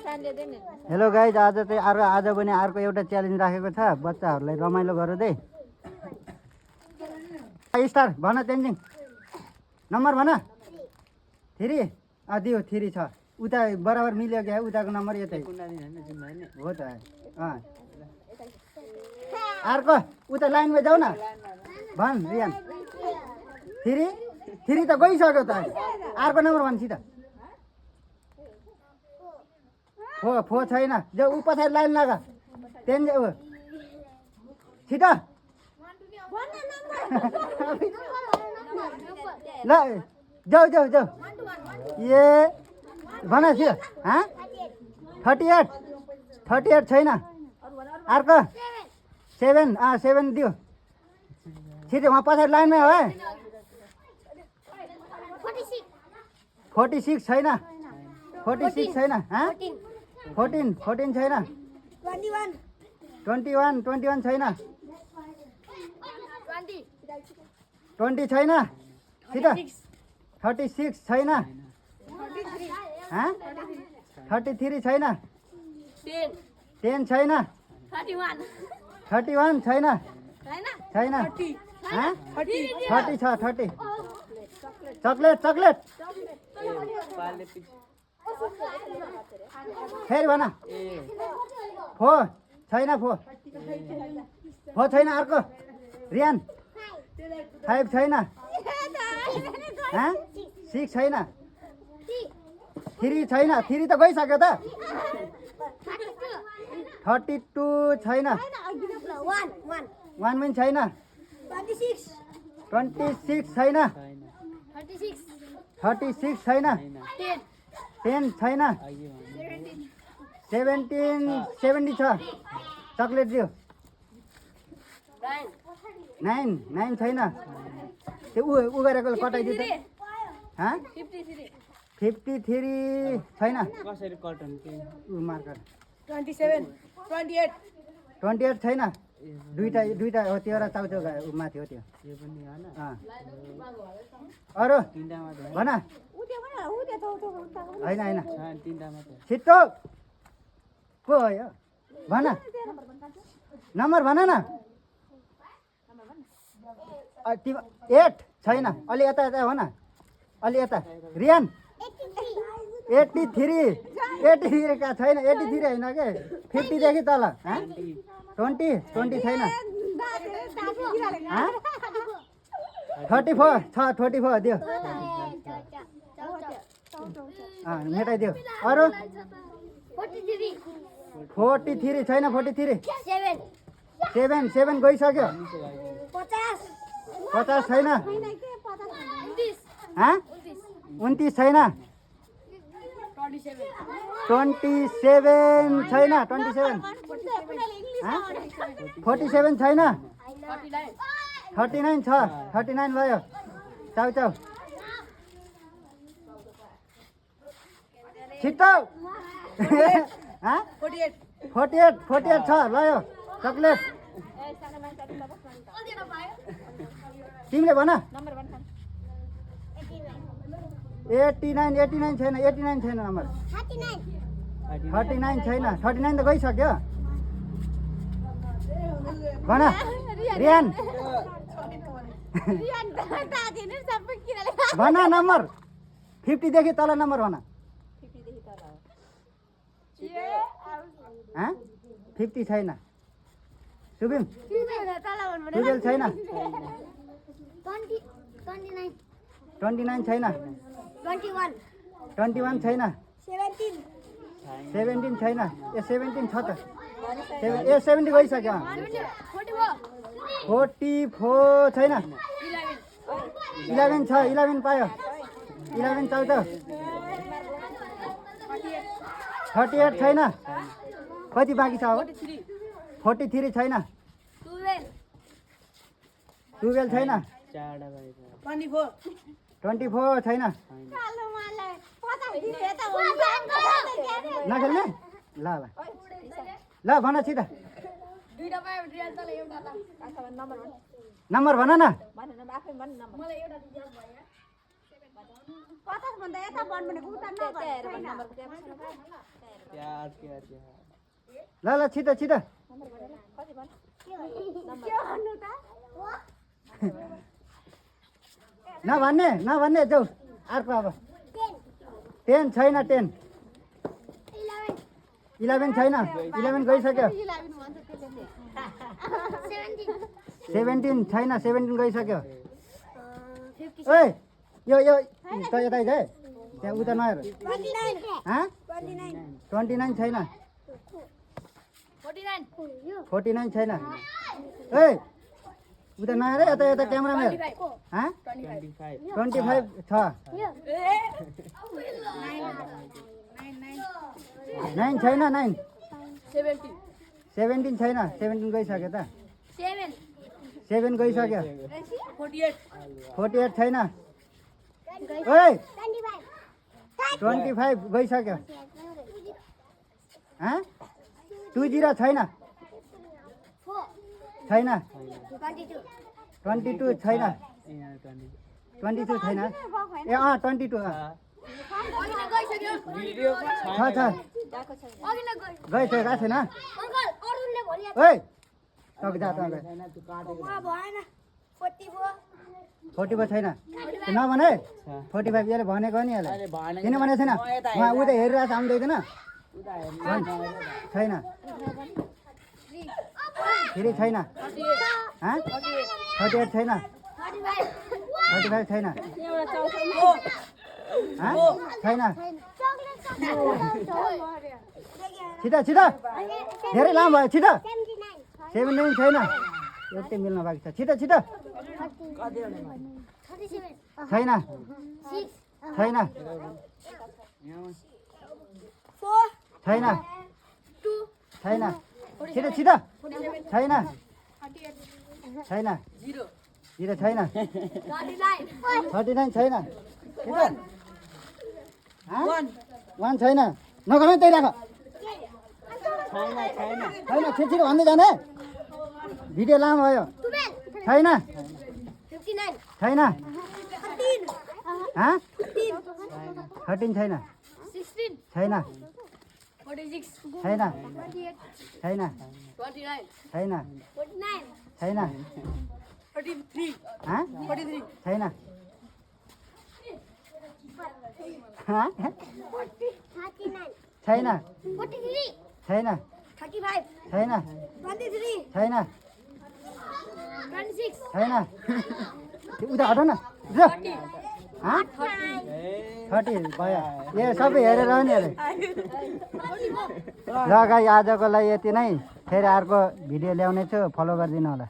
Hello guys, आज चाहिँ आज पनि अर्को एउटा च्यालेन्ज राखेको छ बच्चाहरूलाई रमाइलो गराउँदै। स्टार भन तेन्जिङ, नम्बर भन। 3 दियो 3 छ। उता बराबर मिल्यो क्या? उताको नम्बर यतै हो त। अर्को उता लाइनमा जाऊ न। भन रियान। 3 त गइसक्यो त। अर्को नम्बर भन सिधा। 4 छैन। जो ऊ पछाडि लाइन लगा। तेन्जिङ छिटो ल जाऊ जाऊ जाऊ। ए भन छिटो। 38 छैन। अर्को 7 7 दियो छिटो। उहाँ पछाडि लाइनमै हो है। 46 छैन। 46 छैन। 14 छैन। 21 छैन। 20 छैन। छिटो 36 छैन। 33 छैन। 10 छैन। 31 छैन। छैन। 30 छ। 30 चक्लेट फेरि भन। 4 छैन। 4 छैन। अर्को रियान 5 छैन। 6 छैन। 3 छैन। 3 त गइसक्यो त। 32 छैन। 1 पनि छैन। 26 छैन। 36 छैन। 10 छैन। 70 छ। चक्लेट दियो। 9 छैन। त्यो ऊ गरेको कटाइदियो त। 53 छैन। कसरी कटन के मार्कर 27 28 छैन। दुईटा हो त्यो र चाउचाउ माथि हो त्यो। यो पनि हैन अरू तीनटा मात्र भन। होइन तीनटा मात्र छिट्टो को हो यो भन। नम्बर भन न। 8 छैन। अलि यता यता हो न। अलि यता रियान 83 का छैन। 83 होइन के 50 देखि तल। 20 छैन। 34 छ। 34 दियो मेटाइदियो। अरू 43 छैन। 43 7 गइसक्यो। 50 छैन। 29 छैन। 27 छैन। 27 47 छैन। 39 छ। 39 भयो। चाउचाउ छिट्टो 48 छ। लयो चक्लेट तिमीले भन। 89 छैन। 89 छैन नम्बर। 39 छैन। 39 त गइसक्यो। भन रियान भन नम्बर। 50 देखि तल नम्बर भन। 50 छैन। सुबिम 12 छैन। 29 छैन। 21 छैन। 17 छैन। 17 छ त। 70 गइसक्यो। 44 छैन। 11 छ। 11 पायो। 11 चाउचाउ 38 छैन। कति बाँकी छ अब? 43 छैन। 12 छैन। 24 छैन। नखेल्ने ल भन छिटो। नम्बर भन न। 50 भन्दा यता बढ्नु भनेको उता नभए छैन प्यार प्यार ल ल छिटो छिटो के भन्नु त नभन्ने जाऊ अर्को अब 10 छैन 10 11 छैन 11 गइसक्यो 17 छैन 17 गइसक्यो ओइ यो त यतै जाए त्यहाँ उता नहेर 29 छैन 49 छैन ओइ उता नहेर यता यता क्यामेरामा हेर 25 छ 9 छैन 9 17 छैन 17 गइसक्यो त 7 गइसक्यो 48 छैन ओइ 25 गइसक्यो 20 छैन 22 छैन 22 छैन ए 22 छ गइसकेको छैन ओइ तक जा तक 44 छैन नभने 45 यसले भनेको नि यसले किन भनेको छैन उहाँ उता हेरिरहेको छ आउँदैन छैन फेरि छैन 38 छैन 35 छैन छैन छिटो छिटो धेरै लामो भयो छिटो 79 छैन एउटै मिल्न बाँकी छ छिटो छिटो छैन छैन छैन छैन छिटो छिटो छैन छैन 0 छैन 39 छैन 1 छैन नगर्नु त्यही राख छैन छिटो भन्दै जाने भिडियो लामो भयो छैन छैन 13 छैन छैन छैन छैन छैन छैन छैन छैन छैन छैन छैन छैन उता हट न 30 भयो ए सबै हेरेर नि अरे ल गाई आजको लागि यति नै फेरि अर्को भिडियो ल्याउने छु फलो गरिदिनु होला